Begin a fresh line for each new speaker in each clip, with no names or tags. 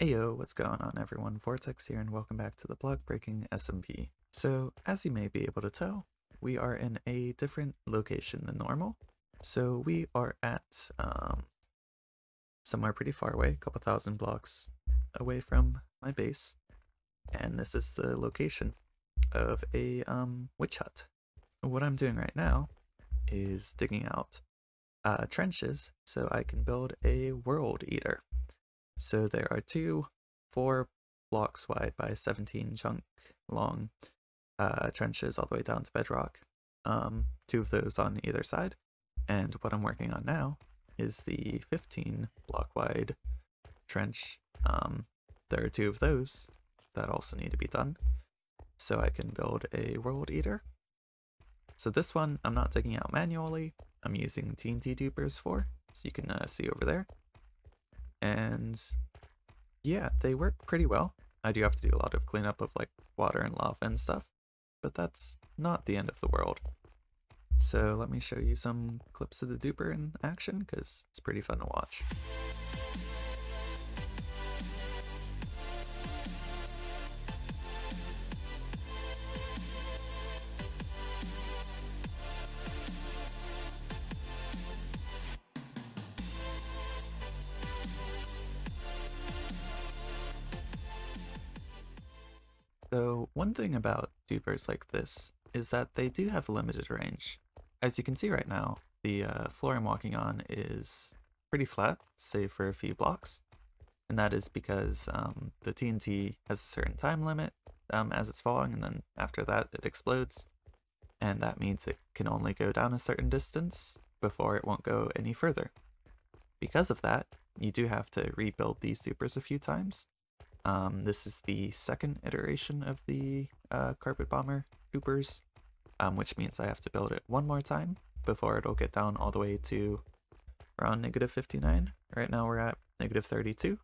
Ayo, what's going on everyone? Vortex here and welcome back to the Block Breaking SMP. So, as you may be able to tell, we are in a different location than normal. So we are at somewhere pretty far away, a couple thousand blocks away from my base. And this is the location of a witch hut. What I'm doing right now is digging out trenches so I can build a world eater. So there are 4 blocks wide by 17 chunk long trenches all the way down to bedrock. 2 of those on either side. And what I'm working on now is the 15 block wide trench. There are 2 of those that also need to be done so I can build a world eater. So this one I'm not digging out manually. I'm using TNT dupers for, so you can see over there. And yeah, they work pretty well. I do have to do a lot of cleanup of like water and lava and stuff, but that's not the end of the world. So let me show you some clips of the duper in action because it's pretty fun to watch. So one thing about dupers like this is that they do have limited range. As you can see right now, the floor I'm walking on is pretty flat, save for a few blocks. And that is because the TNT has a certain time limit as it's falling, and then after that it explodes. And that means it can only go down a certain distance before it won't go any further. Because of that, you do have to rebuild these supers a few times. This is the second iteration of the Carpet Bomber Hoopers, which means I have to build it one more time before it'll get down all the way to around -59. Right now we're at -32,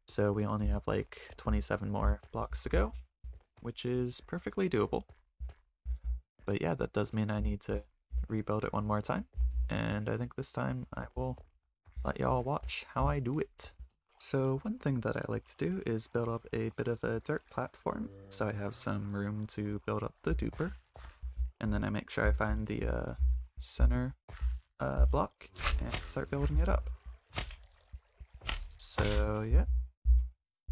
so we only have like 27 more blocks to go, which is perfectly doable. But yeah, that does mean I need to rebuild it one more time, and I think this time I will let y'all watch how I do it. So one thing that I like to do is build up a bit of a dirt platform so I have some room to build up the duper. And then I make sure I find the center block and start building it up. So yeah,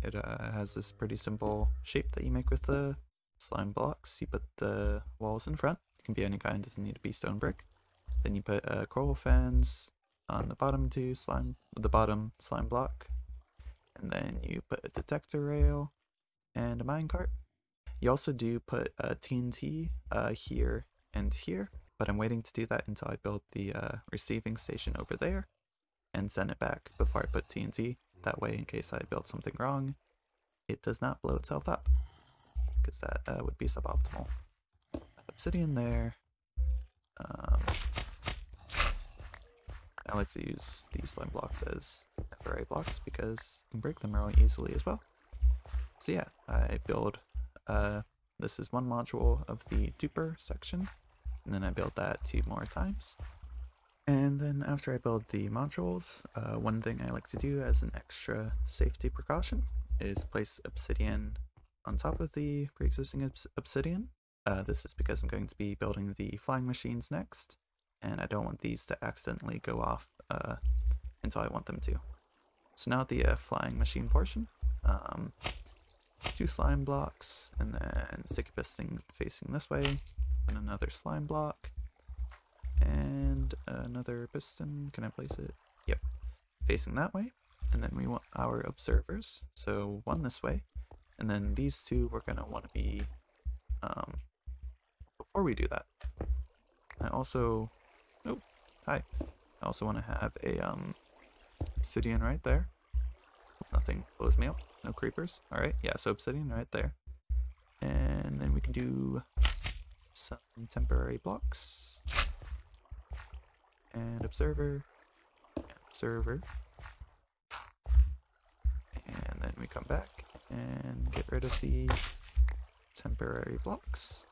it has this pretty simple shape that you make with the slime blocks. You put the walls in front, it can be any kind, doesn't need to be stone brick. Then you put coral fans on the bottom bottom slime block. And then you put a detector rail and a minecart. You also do put a TNT here and here, but I'm waiting to do that until I build the receiving station over there and send it back before I put TNT. That way, in case I build something wrong, it does not blow itself up, because that would be suboptimal. Obsidian there. I like to use these slime blocks as temporary blocks because you can break them really easily as well. So yeah, I build, this is one module of the duper section, and then I build that 2 more times. And then after I build the modules, one thing I like to do as an extra safety precaution is place obsidian on top of the pre-existing obsidian. This is because I'm going to be building the flying machines next, and I don't want these to accidentally go off until I want them to. So now the flying machine portion, 2 slime blocks, and then sticky piston facing this way, and another slime block, and another piston. Can I place it? Yep, facing that way. And then we want our observers, so 1 this way, and then these 2 we're going to want to be, before we do that, I also, oh, hi, I also want to have a obsidian right there. Nothing blows me up, no creepers. Alright, yeah, so obsidian right there. And then we can do some temporary blocks. And observer. And observer. And then we come back and get rid of the temporary blocks.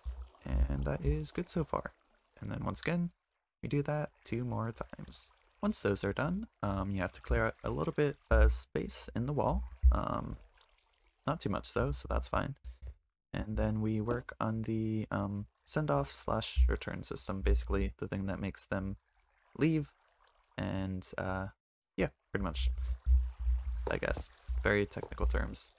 And that is good so far. And then once again, we do that 2 more times. Once those are done, you have to clear out a little bit of space in the wall not too much though, so that's fine. And then we work on the send off slash return system, basically the thing that makes them leave. And yeah, pretty much, I guess, very technical terms.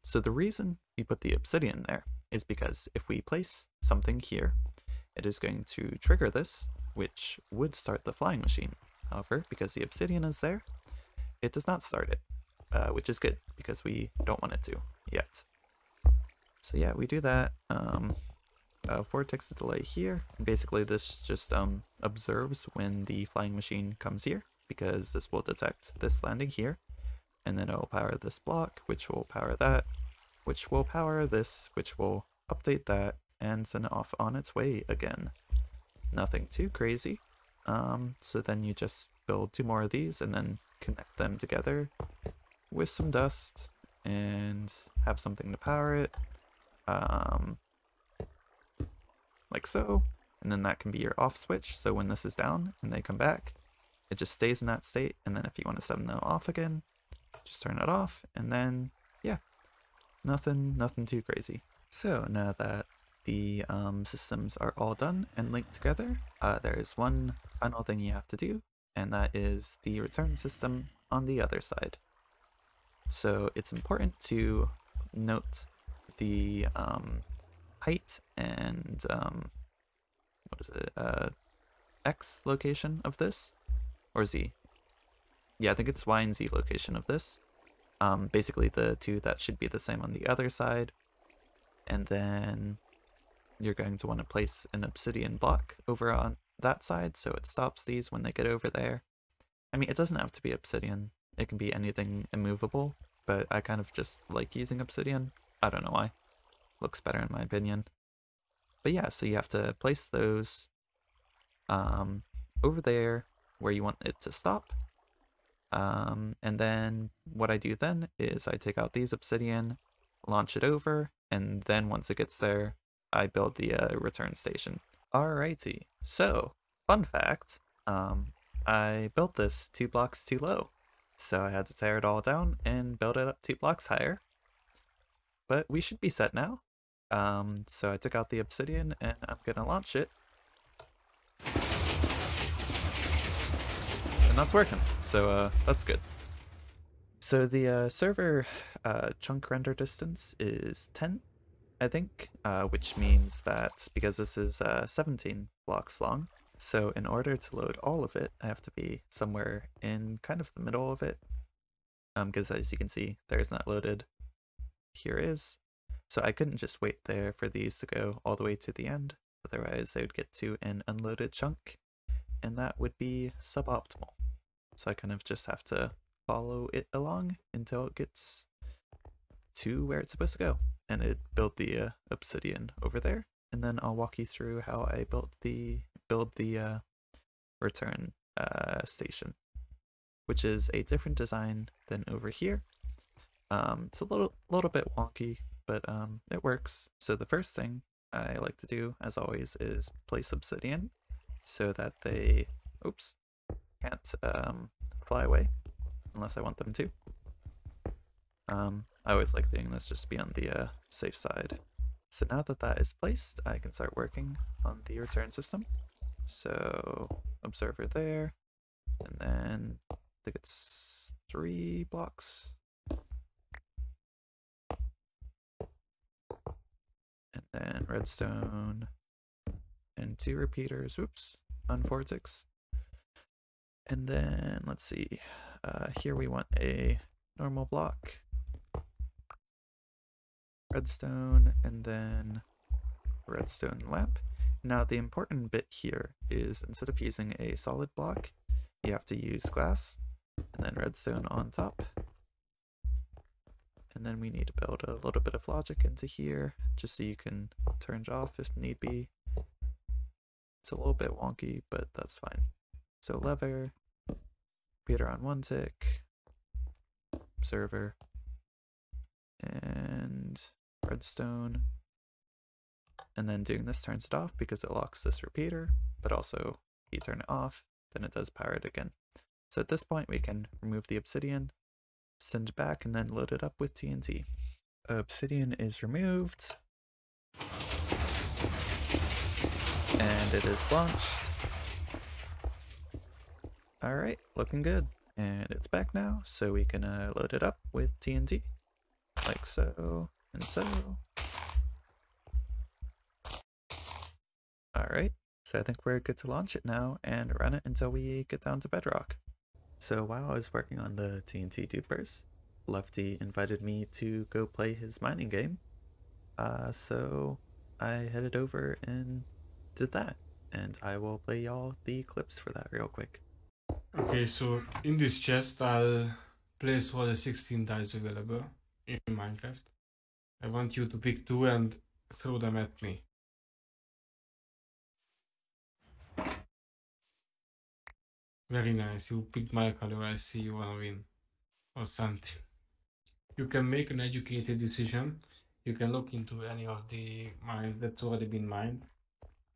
So the reason we put the obsidian there is because if we place something here, it is going to trigger this, which would start the flying machine. However, because the obsidian is there, it does not start it, which is good because we don't want it to yet. So yeah, we do that. Vortex delay here. Basically, this just observes when the flying machine comes here, because this will detect this landing here, and then it will power this block, which will power that, which will power this, which will update that, and send it off on its way again. Nothing too crazy. So then you just build 2 more of these and then connect them together with some dust and have something to power it. Like so. And then that can be your off switch. So when this is down and they come back, it just stays in that state. And then if you want to set them off again, just turn it off. And then, yeah, nothing too crazy. So now that the systems are all done and linked together, there is one final thing you have to do, and that is the return system on the other side. So it's important to note the height and what is it, X location of this, or Z. Yeah, I think it's Y and Z location of this. Basically the two that should be the same on the other side. And then you're going to want to place an obsidian block over on that side so it stops these when they get over there. I mean, it doesn't have to be obsidian. It can be anything immovable, but I kind of just like using obsidian. I don't know why. Looks better in my opinion. But yeah, so you have to place those over there where you want it to stop. And then what I do then is I take out these obsidian, launch it over, and then once it gets there, I build the return station. Alrighty, so fun fact, I built this 2 blocks too low, so I had to tear it all down and build it up 2 blocks higher. But we should be set now. So I took out the obsidian and I'm gonna launch it. And that's working, so that's good. So the server chunk render distance is 10, I think, which means that because this is 17 blocks long, so in order to load all of it, I have to be somewhere in kind of the middle of it, because as you can see, there's not loaded. Here is. So I couldn't just wait there for these to go all the way to the end, otherwise they would get to an unloaded chunk, and that would be suboptimal. So I kind of just have to follow it along until it gets to where it's supposed to go. And it built the obsidian over there, and then I'll walk you through how I build the return station, which is a different design than over here. It's a little bit wonky, but it works. So the first thing I like to do, as always, is place obsidian so that they, oops, can't fly away unless I want them to. I always like doing this just to be on the safe side. So now that that is placed, I can start working on the return system. So observer there, and then I think it's 3 blocks. And then redstone and 2 repeaters, oops, on vortex. And then let's see, here we want a normal block, redstone, and then redstone lamp. Now the important bit here is instead of using a solid block, you have to use glass and then redstone on top. And then we need to build a little bit of logic into here just so you can turn it off if need be. It's a little bit wonky, but that's fine. So lever, repeater on 1 tick, observer, and redstone. And then doing this turns it off because it locks this repeater, but also if you turn it off, then it does power it again. So at this point we can remove the obsidian, send it back, and then load it up with TNT. Obsidian is removed. And it is launched. Alright, looking good. And it's back now, so we can load it up with TNT. Like so, and so. Alright, so I think we're good to launch it now and run it until we get down to bedrock. So while I was working on the TNT dupers, Lefty invited me to go play his mining game. So I headed over and did that. And I will play y'all the clips for that real quick.
Okay, so in this chest I'll place all the 16 dice available in Minecraft. I want you to pick 2 and throw them at me. Very nice, you picked my color, I see you wanna win. Or something. You can make an educated decision. You can look into any of the mines that's already been mined.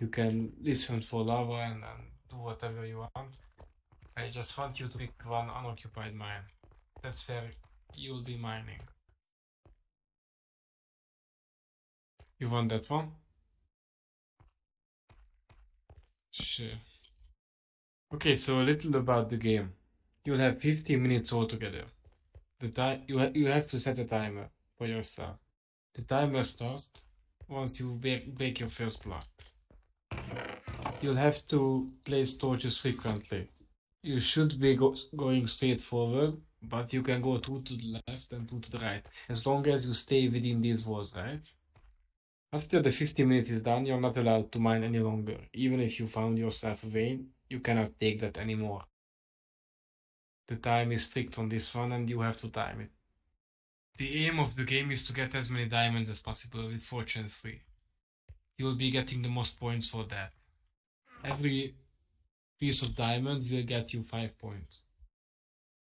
You can listen for lava and do whatever you want. I just want you to pick one unoccupied mine. That's where you'll be mining. You want that one? Sure. Okay, so a little about the game. You'll have 15 minutes altogether. The time you have to set a timer for yourself. The timer starts once you break your first block. You'll have to place torches frequently. You should be going straight forward, but you can go 2 to the left and 2 to the right, as long as you stay within these walls, right? After the 50 minutes is done, you're not allowed to mine any longer. Even if you found yourself a vein, you cannot take that anymore. The time is strict on this one and you have to time it. The aim of the game is to get as many diamonds as possible with Fortune 3. You will be getting the most points for that. Every piece of diamond will get you 5 points.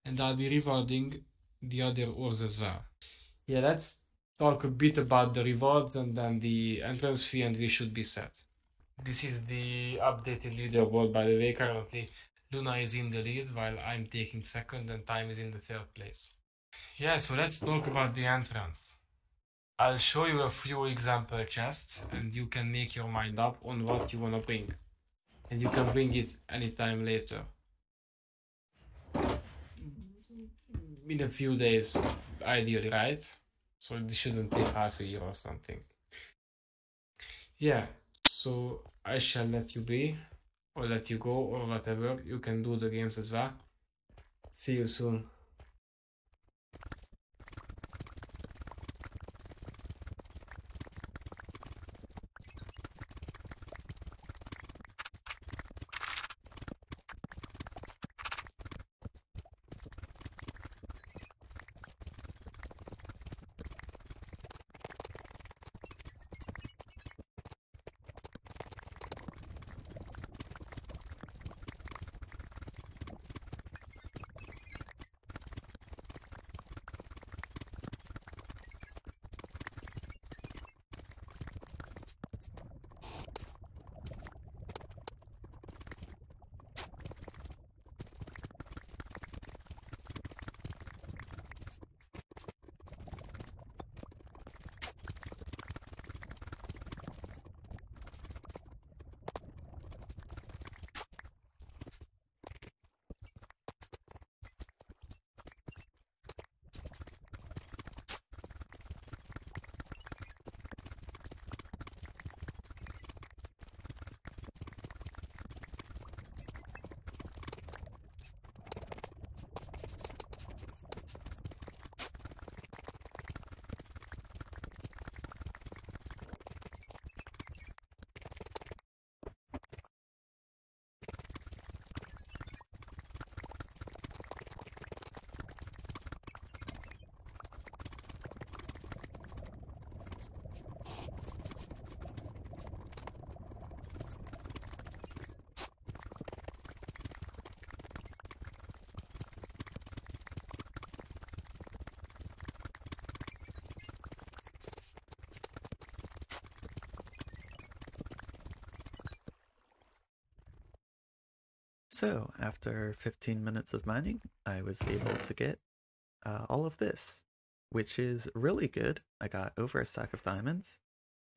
And I'll be rewarding the other ores as well. Yeah, let's talk a bit about the rewards and then the entrance fee, and we should be set. This is the updated leaderboard, by the way. Currently Luna is in the lead while I'm taking second and Time is in the third place. Yeah, so let's talk about the entrance. I'll show you a few example chests and you can make your mind up on what you wanna bring. And you can bring it anytime later. In a few days, ideally, right? So this shouldn't take half a year or something. Yeah, so I shall let you be, or let you go, or whatever. You can do the games as well. See you soon.
So after 15 minutes of mining, I was able to get all of this, which is really good. I got over a stack of diamonds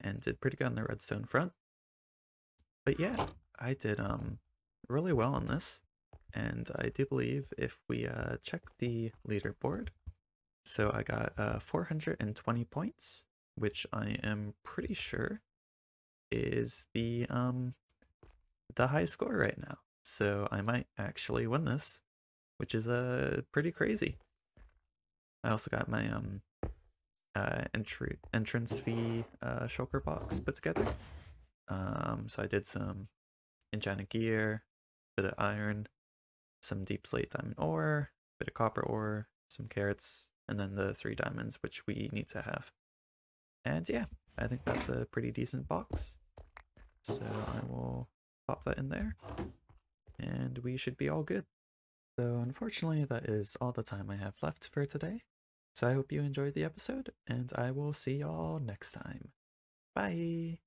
and did pretty good on the redstone front. But yeah, I did really well on this. And I do believe if we check the leaderboard, so I got 420 points, which I am pretty sure is the high score right now. So I might actually win this, which is pretty crazy. I also got my entrance fee shulker box put together. So I did some enchanted gear, bit of iron, some deep slate diamond ore, bit of copper ore, some carrots, and then the 3 diamonds, which we need to have. And yeah, I think that's a pretty decent box. So I will pop that in there, and we should be all good. So unfortunately, that is all the time I have left for today. So I hope you enjoyed the episode, and I will see y'all next time. Bye!